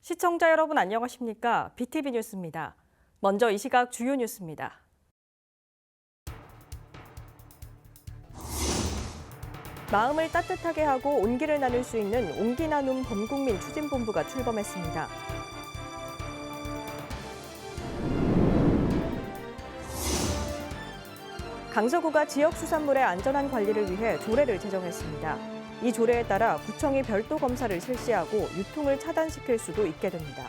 시청자 여러분 안녕하십니까? BTV 뉴스입니다. 먼저 이 시각 주요 뉴스입니다. 마음을 따뜻하게 하고 온기를 나눌 수 있는 온기 나눔 범국민 추진본부가 출범했습니다. 강서구가 지역 수산물의 안전한 관리를 위해 조례를 제정했습니다. 이 조례에 따라 구청이 별도 검사를 실시하고 유통을 차단시킬 수도 있게 됩니다.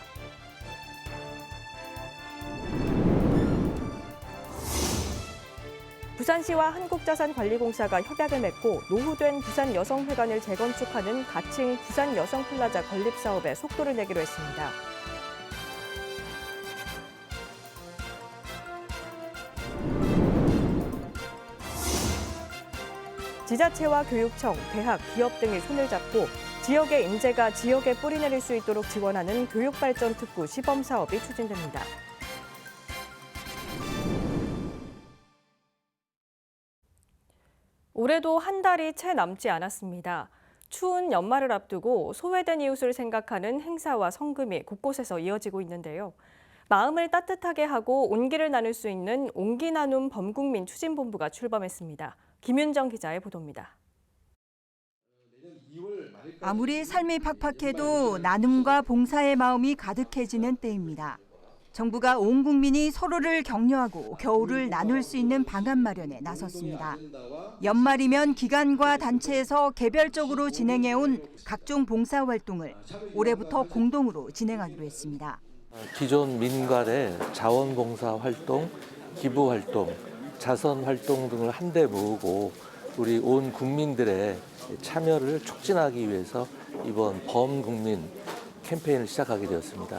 부산시와 한국자산관리공사가 협약을 맺고 노후된 부산여성회관을 재건축하는 가칭 부산여성플라자 건립 사업에 속도를 내기로 했습니다. 지자체와 교육청, 대학, 기업 등이 손을 잡고 지역의 인재가 지역에 뿌리내릴 수 있도록 지원하는 교육발전특구 시범사업이 추진됩니다. 올해도 한 달이 채 남지 않았습니다. 추운 연말을 앞두고 소외된 이웃을 생각하는 행사와 성금이 곳곳에서 이어지고 있는데요. 마음을 따뜻하게 하고 온기를 나눌 수 있는 온기 나눔 범국민 추진본부가 출범했습니다. 김윤정 기자의 보도입니다. 아무리 삶이 팍팍해도 나눔과 봉사의 마음이 가득해지는 때입니다. 정부가 온 국민이 서로를 격려하고 겨울을 나눌 수 있는 방안 마련에 나섰습니다. 연말이면 기관과 단체에서 개별적으로 진행해온 각종 봉사활동을 올해부터 공동으로 진행하기로 했습니다. 기존 민간의 자원봉사 활동, 기부 활동, 자선 활동 등을 한데 모으고 우리 온 국민들의 참여를 촉진하기 위해서 이번 범국민 캠페인을 시작하게 되었습니다.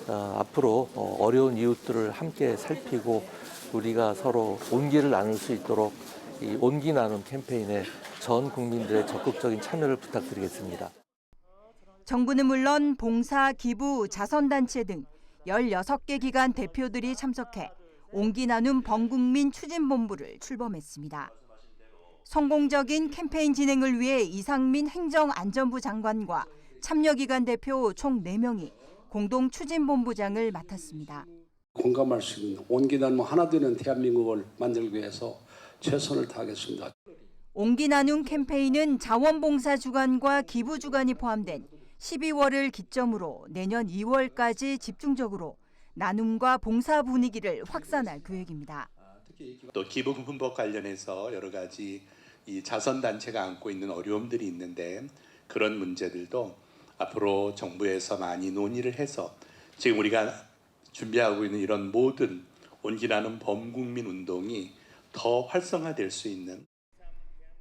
앞으로 어려운 이웃들을 함께 살피고 우리가 서로 온기를 나눌 수 있도록 이 온기 나눔 캠페인에 전 국민들의 적극적인 참여를 부탁드리겠습니다. 정부는 물론 봉사, 기부, 자선단체 등 16개 기관 대표들이 참석해 온기 나눔 범국민 추진본부를 출범했습니다. 성공적인 캠페인 진행을 위해 이상민 행정안전부 장관과 참여기관 대표 총 4명이 공동 추진본부장을 맡았습니다. 공감할 수 있는 온기 나눔 하나 되는 대한민국을 만들기 위해서 최선을 다하겠습니다. 온기 나눔 캠페인은 자원봉사 주간과 기부 주간이 포함된 12월을 기점으로 내년 2월까지 집중적으로 나눔과 봉사 분위기를 확산할 계획입니다. 또 기부금법 관련해서 여러 가지 이 자선단체가 안고 있는 어려움들이 있는데 그런 문제들도 앞으로 정부에서 많이 논의를 해서 지금 우리가 준비하고 있는 이런 모든 온기 나눔 범국민 운동이 더 활성화될 수 있는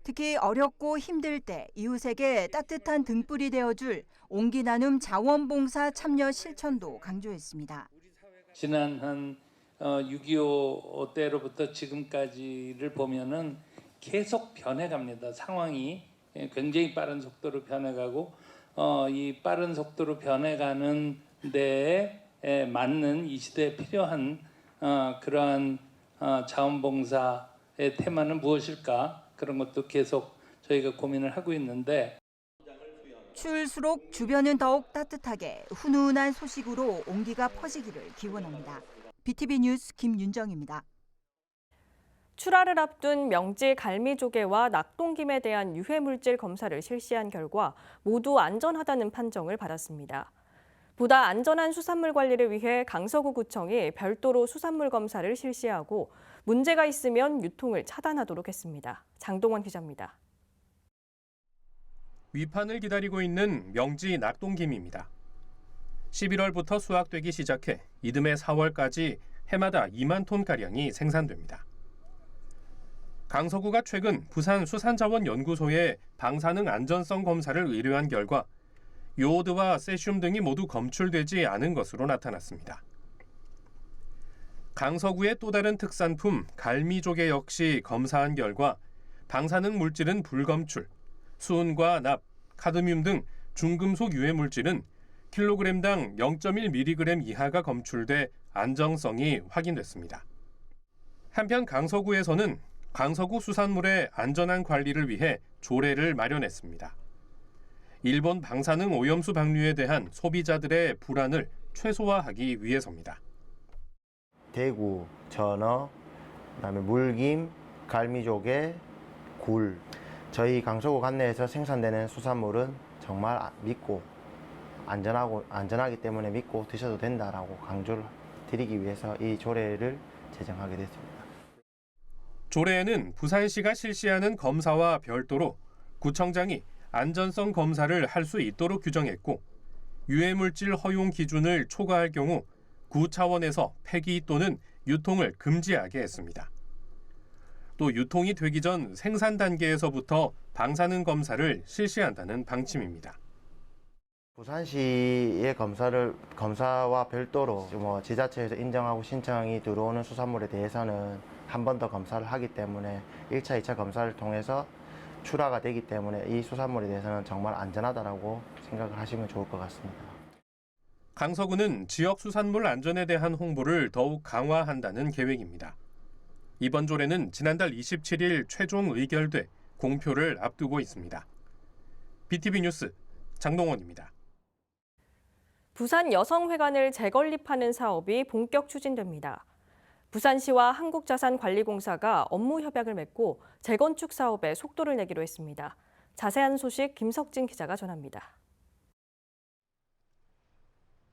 특히 어렵고 힘들 때 이웃에게 따뜻한 등불이 되어줄 온기 나눔 자원봉사 참여 실천도 강조했습니다. 지난 한 6.25 때로부터 지금까지를 보면은 계속 변해갑니다. 상황이 굉장히 빠른 속도로 변해가고 이 빠른 속도로 변해가는 데에 맞는 이 시대에 필요한 그러한 자원봉사의 테마는 무엇일까? 그런 것도 계속 저희가 고민을 하고 있는데 추울수록 주변은 더욱 따뜻하게 훈훈한 소식으로 온기가 퍼지기를 기원합니다. BTV 뉴스 김윤정입니다. 출하를 앞둔 명지 갈미조개와 낙동김에 대한 유해물질 검사를 실시한 결과 모두 안전하다는 판정을 받았습니다. 보다 안전한 수산물 관리를 위해 강서구구청이 별도로 수산물 검사를 실시하고 문제가 있으면 유통을 차단하도록 했습니다. 장동원 기자입니다. 위판을 기다리고 있는 명지 낙동김입니다. 11월부터 수확되기 시작해 이듬해 4월까지 해마다 2만 톤가량이 생산됩니다. 강서구가 최근 부산수산자원연구소에 방사능 안전성 검사를 의뢰한 결과 요오드와 세슘 등이 모두 검출되지 않은 것으로 나타났습니다. 강서구의 또 다른 특산품 갈미조개 역시 검사한 결과 방사능 물질은 불검출, 수은과 납, 카드뮴 등 중금속 유해 물질은 킬로그램당 0.1mg 이하가 검출돼 안정성이 확인됐습니다. 한편 강서구에서는 강서구 수산물의 안전한 관리를 위해 조례를 마련했습니다. 일본 방사능 오염수 방류에 대한 소비자들의 불안을 최소화하기 위해서입니다. 대구, 전어, 그다음에 물김, 갈미조개, 굴. 저희 강서구 관내에서 생산되는 수산물은 정말 믿고 안전하기 때문에 믿고 드셔도 된다라고 강조를 드리기 위해서 이 조례를 제정하게 됐습니다. 조례에는 부산시가 실시하는 검사와 별도로 구청장이 안전성 검사를 할 수 있도록 규정했고, 유해물질 허용 기준을 초과할 경우 구 차원에서 폐기 또는 유통을 금지하게 했습니다. 또 유통이 되기 전 생산 단계에서부터 방사능 검사를 실시한다는 방침입니다. 부산시의 검사와 별도로 지자체에서 인정하고 신청이 들어오는 수산물에 대해서는 한 번 더 검사를 하기 때문에 1차, 2차 검사를 통해서 출하가 되기 때문에 이 수산물에 대해서는 정말 안전하다라고 생각을 하시면 좋을 것 같습니다. 강서구는 지역 수산물 안전에 대한 홍보를 더욱 강화한다는 계획입니다. 이번 조례는 지난달 27일 최종 의결돼 공표를 앞두고 있습니다. BTV 뉴스 장동원입니다. 부산 여성회관을 재건립하는 사업이 본격 추진됩니다. 부산시와 한국자산관리공사가 업무 협약을 맺고 재건축 사업에 속도를 내기로 했습니다. 자세한 소식 김석진 기자가 전합니다.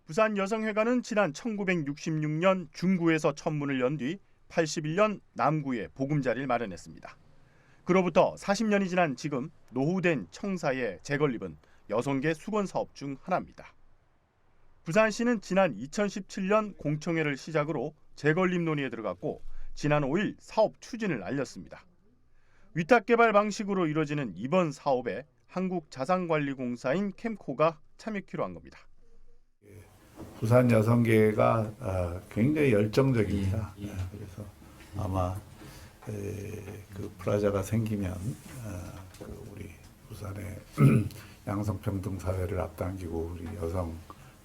부산 여성회관은 지난 1966년 중구에서 첫 문을 연 뒤 81년 남구에 보금자리를 마련했습니다. 그로부터 40년이 지난 지금 노후된 청사의 재건립은 여성계 수건 사업 중 하나입니다. 부산시는 지난 2017년 공청회를 시작으로 재건립 논의에 들어갔고 지난 5일 사업 추진을 알렸습니다. 위탁개발 방식으로 이루어지는 이번 사업에 한국자산관리공사인 캠코가 참여키로 한 겁니다. 부산 여성계가 굉장히 열정적입니다. 그래서 아마 그 프라자가 생기면 우리 부산의 양성평등 사회를 앞당기고 우리 여성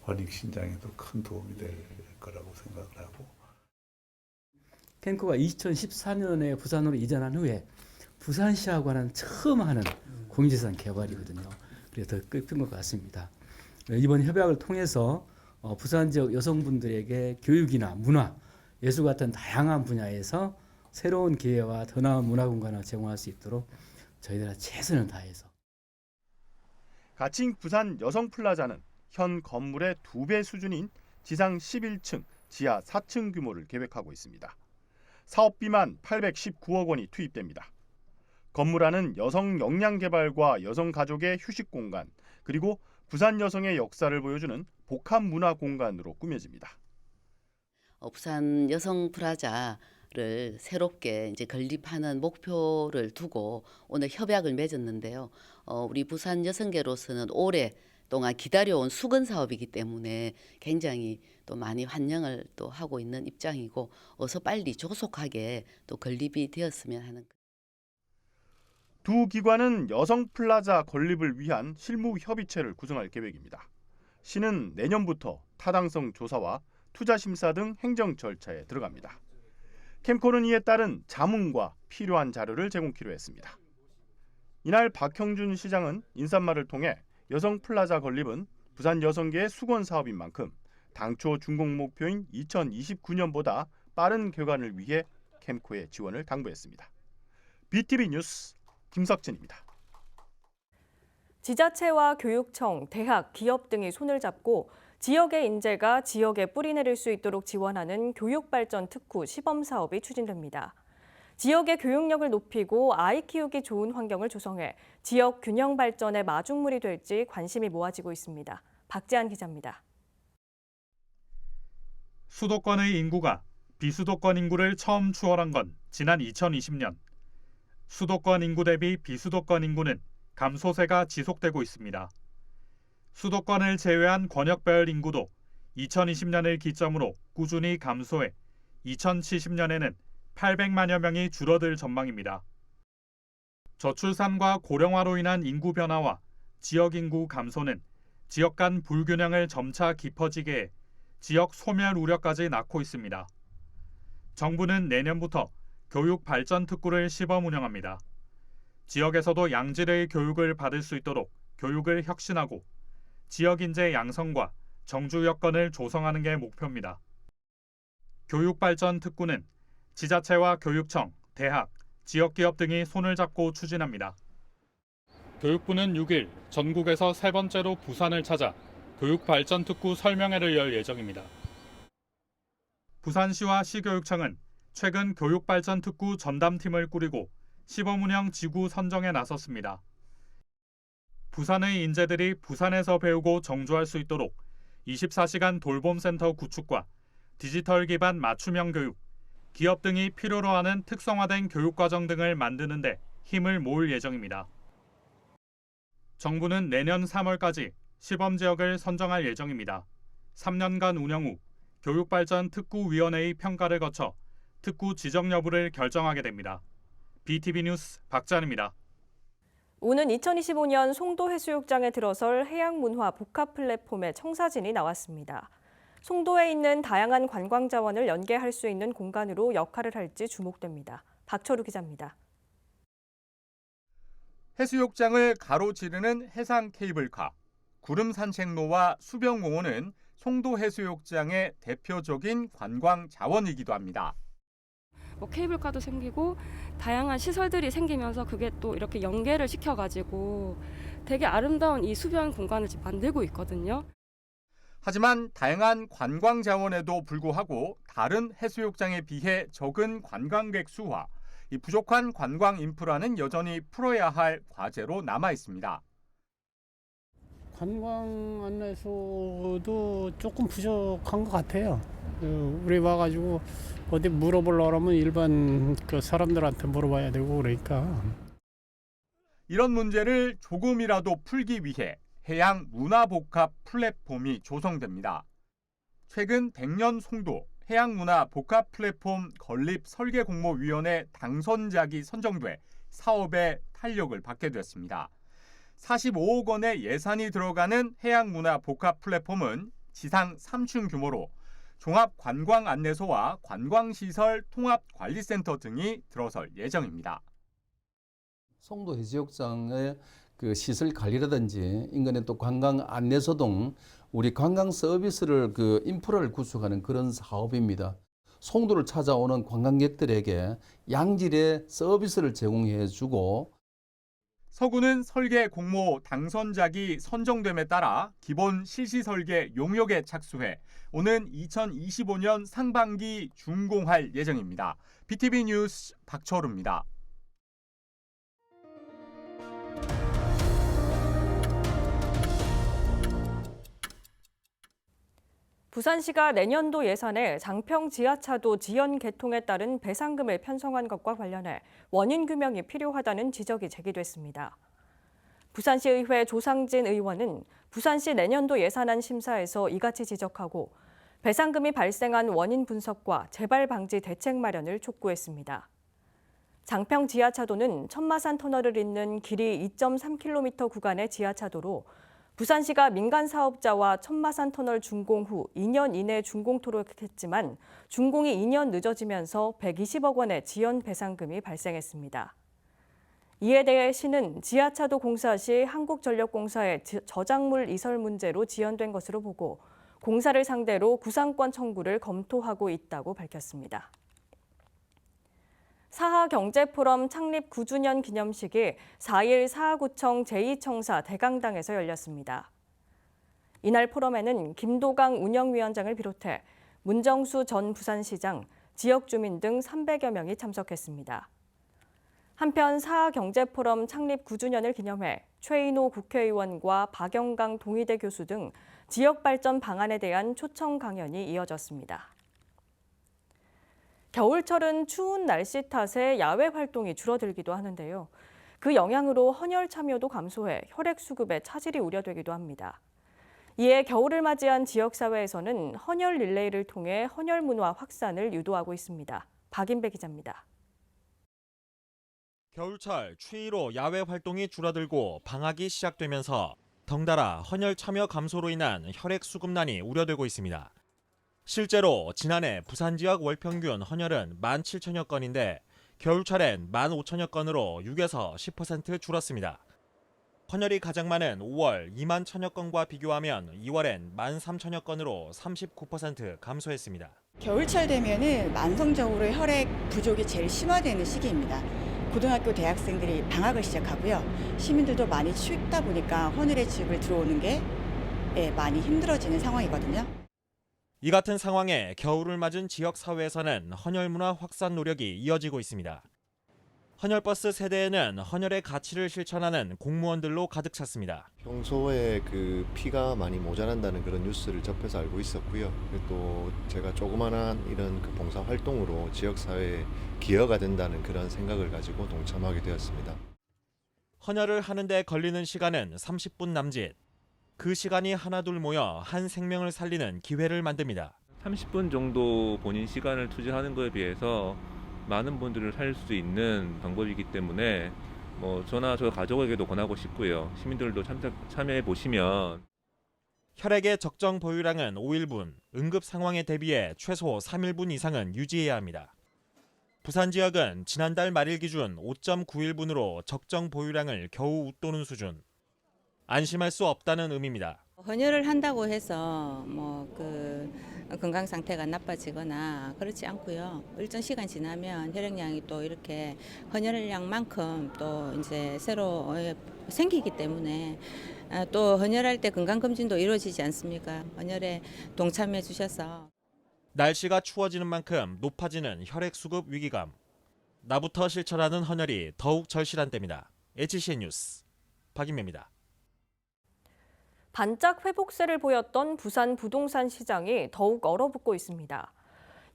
권익 신장에도 큰 도움이 될 거라고 생각을 하고. 캠코가 2014년에 부산으로 이전한 후에 부산시하고는 처음 하는 공유재산 개발이거든요. 그래서 더 끝인 것 같습니다. 이번 협약을 통해서 부산 지역 여성분들에게 교육이나 문화, 예술 같은 다양한 분야에서 새로운 기회와 더 나은 문화 공간을 제공할 수 있도록 저희들은 최선을 다해서. 가칭 부산 여성플라자는 현 건물의 2배 수준인 지상 11층, 지하 4층 규모를 계획하고 있습니다. 사업비만 819억 원이 투입됩니다. 건물 안은 여성 역량 개발과 여성 가족의 휴식 공간, 그리고 부산 여성의 역사를 보여주는 복합 문화 공간으로 꾸며집니다. 부산 여성 프라자를 새롭게 이제 건립하는 목표를 두고 오늘 협약을 맺었는데요. 우리 부산 여성계로서는 오랫동안 기다려온 수건 사업이기 때문에 굉장히 또 많이 환영을 또 하고 있는 입장이고 어서 빨리 조속하게 또 건립이 되었으면 하는. 두 기관은 여성 플라자 건립을 위한 실무 협의체를 구성할 계획입니다. 시는 내년부터 타당성 조사와 투자 심사 등 행정 절차에 들어갑니다. 캠코는 이에 따른 자문과 필요한 자료를 제공키로 했습니다. 이날 박형준 시장은 인사말을 통해 여성 플라자 건립은 부산 여성계의 수건 사업인 만큼 당초 준공 목표인 2029년보다 빠른 개관을 위해 캠코의 지원을 당부했습니다. BTV 뉴스 김석진입니다. 지자체와 교육청, 대학, 기업 등이 손을 잡고 지역의 인재가 지역에 뿌리내릴 수 있도록 지원하는 교육발전 특구 시범 사업이 추진됩니다. 지역의 교육력을 높이고 아이 키우기 좋은 환경을 조성해 지역 균형 발전의 마중물이 될지 관심이 모아지고 있습니다. 박재한 기자입니다. 수도권의 인구가 비수도권 인구를 처음 추월한 건 지난 2020년. 수도권 인구 대비 비수도권 인구는 감소세가 지속되고 있습니다. 수도권을 제외한 권역별 인구도 2020년을 기점으로 꾸준히 감소해 2070년에는 800만여 명이 줄어들 전망입니다. 저출산과 고령화로 인한 인구 변화와 지역 인구 감소는 지역 간 불균형을 점차 깊어지게 해 지역 소멸 우려까지 낳고 있습니다. 정부는 내년부터 교육 발전 특구를 시범 운영합니다. 지역에서도 양질의 교육을 받을 수 있도록 교육을 혁신하고 지역 인재 양성과 정주 여건을 조성하는 게 목표입니다. 교육발전 특구는 지자체와 교육청, 대학, 지역기업 등이 손을 잡고 추진합니다. 교육부는 6일 전국에서 세 번째로 부산을 찾아 교육발전 특구 설명회를 열 예정입니다. 부산시와 시교육청은 최근 교육발전 특구 전담팀을 꾸리고 시범운영 지구 선정에 나섰습니다. 부산의 인재들이 부산에서 배우고 정주할 수 있도록 24시간 돌봄센터 구축과 디지털 기반 맞춤형 교육, 기업 등이 필요로 하는 특성화된 교육과정 등을 만드는 데 힘을 모을 예정입니다. 정부는 내년 3월까지 시범지역을 선정할 예정입니다. 3년간 운영 후 교육발전특구위원회의 평가를 거쳐 특구 지정 여부를 결정하게 됩니다. BTV 뉴스 박찬입니다. 오는 2025년 송도 해수욕장에 들어설 해양문화 복합 플랫폼의 청사진이 나왔습니다. 송도에 있는 다양한 관광 자원을 연계할 수 있는 공간으로 역할을 할지 주목됩니다. 박철우 기자입니다. 해수욕장을 가로지르는 해상 케이블카, 구름 산책로와 수변공원은 송도 해수욕장의 대표적인 관광 자원이기도 합니다. 케이블카도 생기고 다양한 시설들이 생기면서 그게 또 이렇게 연계를 시켜가지고 되게 아름다운 이 수변 공간을 지금 만들고 있거든요. 하지만 다양한 관광 자원에도 불구하고 다른 해수욕장에 비해 적은 관광객 수와 이 부족한 관광 인프라는 여전히 풀어야 할 과제로 남아 있습니다. 관광 안내소도 조금 부족한 것 같아요. 우리 와가지고 어디 물어보려면 일반 사람들한테 물어봐야 되고 그러니까. 이런 문제를 조금이라도 풀기 위해 해양 문화복합 플랫폼이 조성됩니다. 최근 백년 송도 해양문화복합 플랫폼 건립 설계공모위원회 당선작이 선정돼 사업에 탄력을 받게 됐습니다. 45억 원의 예산이 들어가는 해양문화복합 플랫폼은 지상 3층 규모로 종합관광안내소와 관광시설 통합관리센터 등이 들어설 예정입니다. 송도 해수욕장의 시설 관리라든지 인근의 또 관광 안내소 등 우리 관광 서비스를 인프라를 구축하는 그런 사업입니다. 송도를 찾아오는 관광객들에게 양질의 서비스를 제공해주고 서구는 설계 공모 당선작이 선정됨에 따라 기본 실시 설계 용역에 착수해 오는 2025년 상반기 준공할 예정입니다. BTV 뉴스 박철우입니다. 부산시가 내년도 예산에 장평 지하차도 지연 개통에 따른 배상금을 편성한 것과 관련해 원인 규명이 필요하다는 지적이 제기됐습니다. 부산시의회 조상진 의원은 부산시 내년도 예산안 심사에서 이같이 지적하고 배상금이 발생한 원인 분석과 재발 방지 대책 마련을 촉구했습니다. 장평 지하차도는 천마산 터널을 잇는 길이 2.3km 구간의 지하차도로 부산시가 민간 사업자와 천마산 터널 준공 후 2년 이내 준공토록 했지만 준공이 2년 늦어지면서 120억 원의 지연 배상금이 발생했습니다. 이에 대해 시는 지하차도 공사 시 한국전력공사의 저작물 이설 문제로 지연된 것으로 보고 공사를 상대로 구상권 청구를 검토하고 있다고 밝혔습니다. 사하경제포럼 창립 9주년 기념식이 4일 사하구청 제2청사 대강당에서 열렸습니다. 이날 포럼에는 김도강 운영위원장을 비롯해 문정수 전 부산시장, 지역 주민 등 300여 명이 참석했습니다. 한편 사하경제포럼 창립 9주년을 기념해 최인호 국회의원과 박영강 동의대 교수 등 지역발전 방안에 대한 초청 강연이 이어졌습니다. 겨울철은 추운 날씨 탓에 야외 활동이 줄어들기도 하는데요. 그 영향으로 헌혈 참여도 감소해 혈액 수급에 차질이 우려되기도 합니다. 이에 겨울을 맞이한 지역사회에서는 헌혈 릴레이를 통해 헌혈 문화 확산을 유도하고 있습니다. 박인배 기자입니다. 겨울철 추위로 야외 활동이 줄어들고 방학이 시작되면서 덩달아 헌혈 참여 감소로 인한 혈액 수급난이 우려되고 있습니다. 실제로 지난해 부산 지역 월평균 헌혈은 17,000여 건인데 겨울철엔 15,000여 건으로 6에서 10% 줄었습니다. 헌혈이 가장 많은 5월 2만 1천여 건과 비교하면 2월엔 1만 3천여 건으로 39% 감소했습니다. 겨울철 되면은 만성적으로 혈액 부족이 제일 심화되는 시기입니다. 고등학교 대학생들이 방학을 시작하고요. 시민들도 많이 춥다 보니까 헌혈의 집을 들어오는 게 많이 힘들어지는 상황이거든요. 이 같은 상황에 겨울을 맞은 지역 사회에서는 헌혈 문화 확산 노력이 이어지고 있습니다. 헌혈버스 세대에는 헌혈의 가치를 실천하는 공무원들로 가득 찼습니다. 평소에 그 피가 많이 모자란다는 그런 뉴스를 접해서 알고 있었고요. 또 제가 조그마한 이런 그 봉사 활동으로 지역 사회에 기여가 된다는 그런 생각을 가지고 동참하게 되었습니다. 헌혈을 하는데 걸리는 시간은 30분 남짓. 그 시간이 하나둘 모여 한 생명을 살리는 기회를 만듭니다. 30분 정도 본인 시간을 투자하는 것에 비해서 많은 분들을 살릴 수 있는 방법이기 때문에 저나 저 가족에게도 권하고 싶고요. 시민들도 참여해 보시면. 혈액의 적정 보유량은 5일분, 응급 상황에 대비해 최소 3일분 이상은 유지해야 합니다. 부산 지역은 지난달 말일 기준 5.9일분으로 적정 보유량을 겨우 웃도는 수준. 안심할 수 없다는 의미입니다. 헌혈을 한다고 해서 건강 상태가 나빠지거나 그렇지 않고요. 일정 시간 지나면 혈액량이 또 이렇게 헌혈량만큼 또 이제 새로 생기기 때문에 또 헌혈할 때 건강 검진도 이루어지지 않습니까? 헌혈에 동참해 주셔서. 날씨가 추워지는 만큼 높아지는 혈액 수급 위기감. 나부터 실천하는 헌혈이 더욱 절실한 때입니다. HCN 뉴스 박인매입니다. 반짝 회복세를 보였던 부산 부동산 시장이 더욱 얼어붙고 있습니다.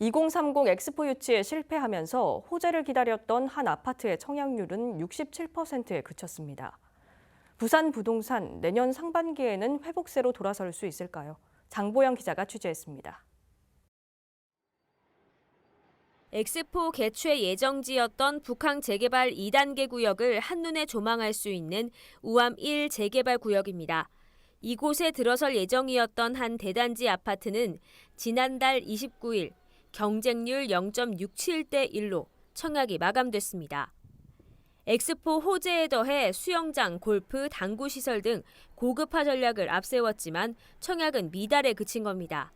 2030 엑스포 유치에 실패하면서 호재를 기다렸던 한 아파트의 청약률은 67%에 그쳤습니다. 부산 부동산 내년 상반기에는 회복세로 돌아설 수 있을까요? 장보영 기자가 취재했습니다. 엑스포 개최 예정지였던 북항 재개발 2단계 구역을 한눈에 조망할 수 있는 우암 1 재개발 구역입니다. 이곳에 들어설 예정이었던 한 대단지 아파트는 지난달 29일 경쟁률 0.67대 1로 청약이 마감됐습니다. 엑스포 호재에 더해 수영장, 골프, 당구 시설 등 고급화 전략을 앞세웠지만 청약은 미달에 그친 겁니다.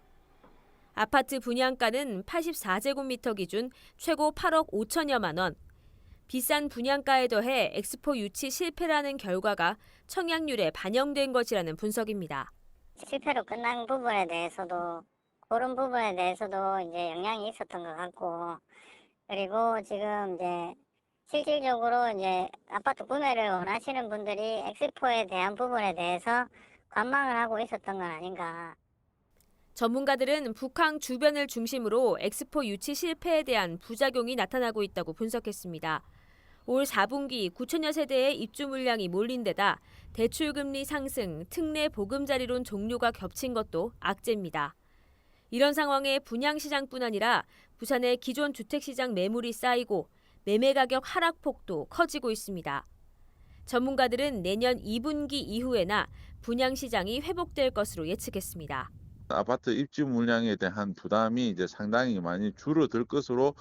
아파트 분양가는 84제곱미터 기준 최고 8억 5천여만 원. 비싼 분양가에 더해 엑스포 유치 실패라는 결과가 청약률에 반영된 것이라는 분석입니다. 실패로 끝난 부분에 대해서도 그런 부분에 대해서도 이제 영향이 있었던 것 같고, 그리고 지금 이제 실질적으로 이제 아파트 구매를 원하시는 분들이 엑스포에 대한 부분에 대해서 관망을 하고 있었던 건 아닌가. 전문가들은 북항 주변을 중심으로 엑스포 유치 실패에 대한 부작용이 나타나고 있다고 분석했습니다. 올 4분기 9천여 세대의 입주 물량이 몰린 데다 대출금리 상승, 특례 보금자리론 종료가 겹친 것도 악재입니다. 이런 상황에 분양시장뿐 아니라 부산의 기존 주택시장 매물이 쌓이고 매매 가격 하락폭도 커지고 있습니다. 전문가들은 내년 2분기 이후에나 분양시장이 회복될 것으로 예측했습니다. 아파트 입주 물량에 대한 부담이 이제 상당히 많이 줄어들 것으로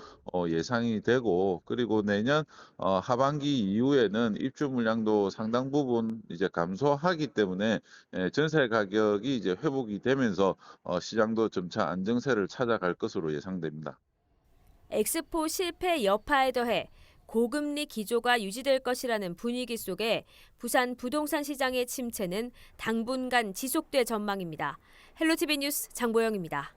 예상이 되고, 그리고 내년 하반기 이후에는 입주 물량도 상당 부분 이제 감소하기 때문에 전세 가격이 이제 회복이 되면서 시장도 점차 안정세를 찾아갈 것으로 예상됩니다. 엑스포 실패 여파에 더해 고금리 기조가 유지될 것이라는 분위기 속에 부산 부동산 시장의 침체는 당분간 지속될 전망입니다. 헬로티비 뉴스 장보영입니다.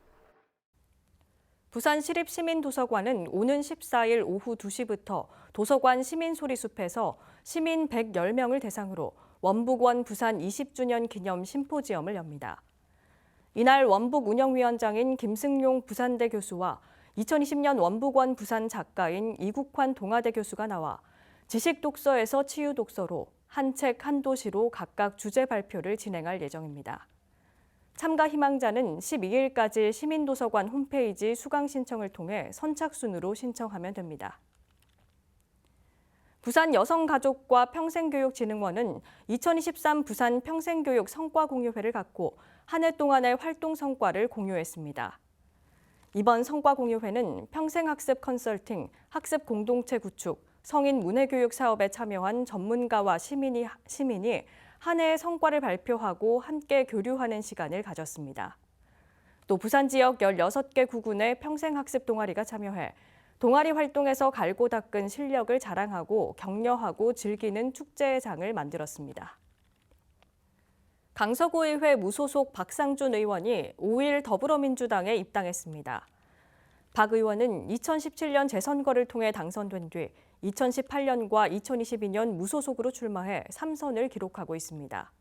부산시립시민도서관은 오는 14일 오후 2시부터 도서관 시민소리숲에서 시민 110명을 대상으로 원북원 부산 20주년 기념 심포지엄을 엽니다. 이날 원북 운영위원장인 김승용 부산대 교수와 2020년 원북원 부산 작가인 이국환 동아대 교수가 나와 지식독서에서 치유독서로 한 책 한 도시로 각각 주제 발표를 진행할 예정입니다. 참가 희망자는 12일까지 시민도서관 홈페이지 수강 신청을 통해 선착순으로 신청하면 됩니다. 부산 여성가족과 평생교육진흥원은 2023 부산 평생교육 성과공유회를 갖고 한 해 동안의 활동 성과를 공유했습니다. 이번 성과공유회는 평생학습 컨설팅, 학습 공동체 구축, 성인 문해교육 사업에 참여한 전문가와 시민이 한 해의 성과를 발표하고 함께 교류하는 시간을 가졌습니다. 또 부산 지역 16개 구군의 평생학습 동아리가 참여해 동아리 활동에서 갈고 닦은 실력을 자랑하고 격려하고 즐기는 축제의 장을 만들었습니다. 강서구의회 무소속 박상준 의원이 5일 더불어민주당에 입당했습니다. 박 의원은 2017년 재선거를 통해 당선된 뒤 2018년과 2022년 무소속으로 출마해 3선을 기록하고 있습니다.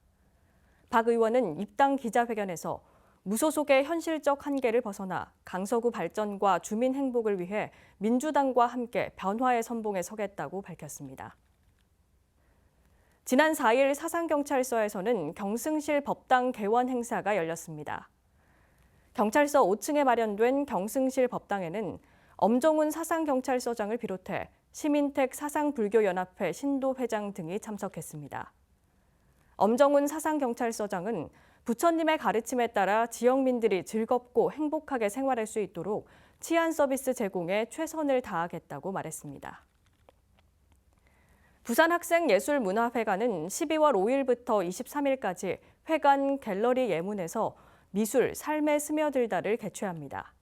박 의원은 입당 기자회견에서 무소속의 현실적 한계를 벗어나 강서구 발전과 주민 행복을 위해 민주당과 함께 변화의 선봉에 서겠다고 밝혔습니다. 지난 4일 사상경찰서에서는 경승실 법당 개원 행사가 열렸습니다. 경찰서 5층에 마련된 경승실 법당에는 엄정훈 사상경찰서장을 비롯해 시민택 사상불교연합회 신도회장 등이 참석했습니다. 엄정훈 사상경찰서장은 부처님의 가르침에 따라 지역민들이 즐겁고 행복하게 생활할 수 있도록 치안 서비스 제공에 최선을 다하겠다고 말했습니다. 부산학생예술문화회관은 12월 5일부터 23일까지 회관 갤러리 예문에서 미술 삶에 스며들다를 개최합니다.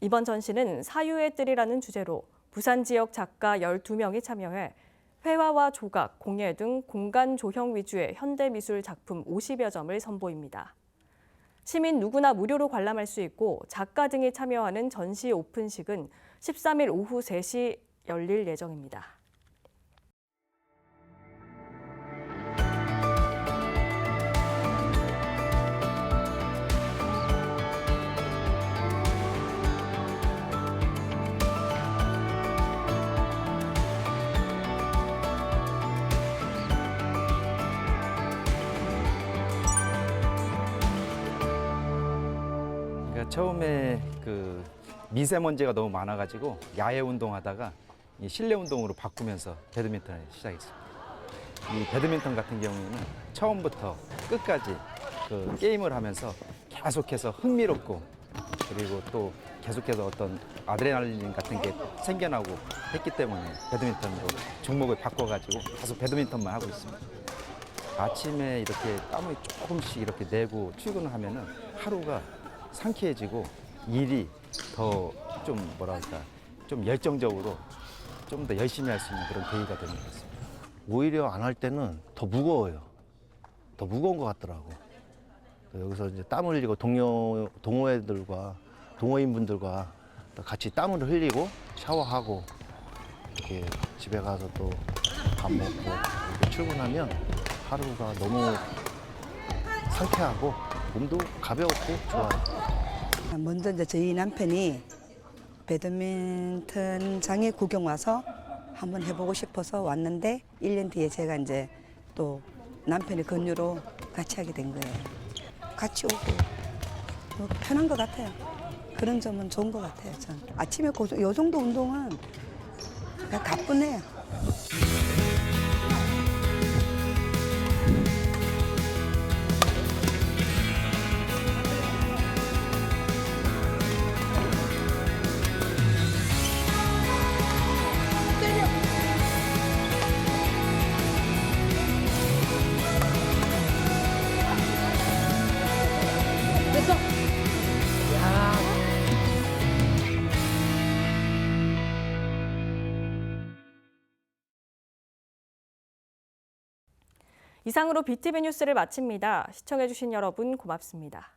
이번 전시는 사유의 뜰이라는 주제로 부산 지역 작가 12명이 참여해 회화와 조각, 공예 등 공간 조형 위주의 현대미술 작품 50여 점을 선보입니다. 시민 누구나 무료로 관람할 수 있고 작가 등이 참여하는 전시 오픈식은 13일 오후 3시 열릴 예정입니다. 처음에 그 미세먼지가 너무 많아가지고 야외 운동하다가 이 실내 운동으로 바꾸면서 배드민턴을 시작했습니다. 이 배드민턴 같은 경우에는 처음부터 끝까지 그 게임을 하면서 계속해서 흥미롭고 그리고 또 계속해서 어떤 아드레날린 같은 게 생겨나고 했기 때문에 배드민턴으로 종목을 바꿔가지고 계속 배드민턴만 하고 있습니다. 아침에 이렇게 땀을 조금씩 이렇게 내고 출근을 하면은 하루가 상쾌해지고 일이 더 좀 뭐랄까 좀 열정적으로 좀 더 열심히 할 수 있는 그런 계기가 되는 것 같습니다. 오히려 안 할 때는 더 무거워요. 더 무거운 것 같더라고. 여기서 이제 땀 흘리고 동호인분들과 같이 땀을 흘리고 샤워하고 이렇게 집에 가서 또 밥 먹고 이렇게 출근하면 하루가 너무 상쾌하고 몸도 가벼웠고 좋아요. 먼저 이제 저희 남편이 배드민턴장에 구경 와서 한번 해보고 싶어서 왔는데 1년 뒤에 제가 이제 또 남편의 권유로 같이 하게 된 거예요. 같이 오고 뭐 편한 것 같아요. 그런 점은 좋은 것 같아요. 전 아침에 요 정도 운동은 그냥 가뿐해요. 이상으로 BTV 뉴스를 마칩니다. 시청해주신 여러분 고맙습니다.